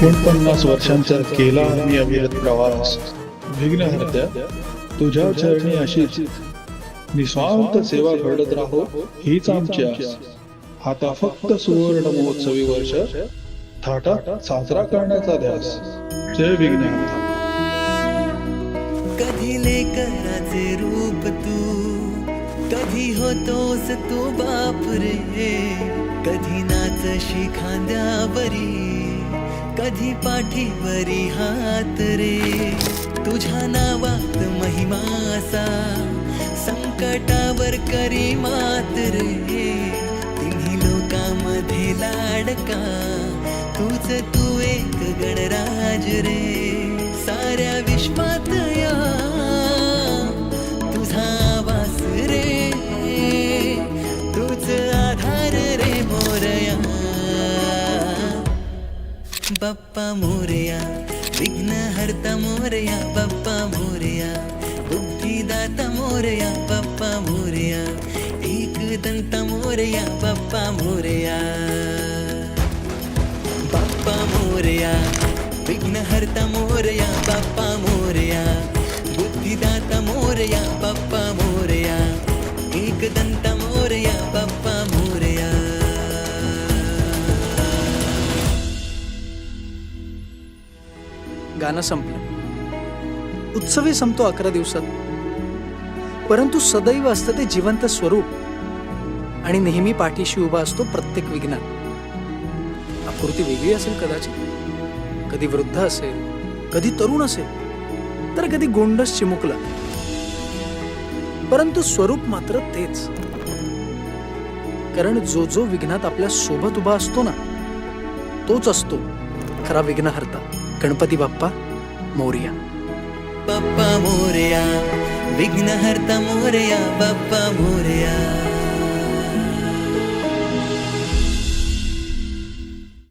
49 वर्षांचा केला मी अविरत प्रवास, विघ्नहर्त्या तुझ्या चरणी अशीच निस्वार्थ सेवा घडत राहो हीच आमची आस. आता फक्त सुवर्ण महोत्सवी वर्ष थाटात साजरा करण्याचा ध्यास. जय विघ्नहर्ता. कधी लेकराचे रूप तू, कधी होतोस तू बाप रे, कधी नाचशी खांद्यावरी, कधी पाठीवरी हात रे. तुझ्या नावात महिमासा, संकटावर करी मात रे. तिन्ही लोकांमध्ये लाडका, तूच तू एक गणराज रे. साऱ्या विश्वात या तुझा वास रे, तूच आधार रे मोरया. बाप्पा मोरया, विघ्नहर्ता मोरया, बाप्पा मोरया, बुद्धिदाता मोरया, बाप्पा मोरया, एकदंता मोरया, बाप्पा मोरया. बाप्पा मोरया, विघ्नहर्ता मोरया, बाप्पा मोरया, बुद्धिदाता मोरया, बाप्पा मोरया, एकदंता मोरया, बाप्पा मोरया. गाणं संपलं. उत्सवी संपतो 11 दिवसात, परंतु सदैव असतं ते जिवंत स्वरूप आणि नेहमी पाठीशी उभा असतो प्रत्येक विघ्नात. आकृती वेगळी असेल कदाचित, कधी वृद्ध असेल, कधी तरुण असेल, तर कधी गोंडस चिमुकला, परंतु स्वरूप मात्र तेच. कारण जो जो विघ्नात आपल्या सोबत उभा असतो ना, तोच असतो खरा विघ्नहर्ता. गणपती बाप्पा मोरया. बाप्पा मोरया, विघ्नहर्ता मोरया, बाप्पा मोरया.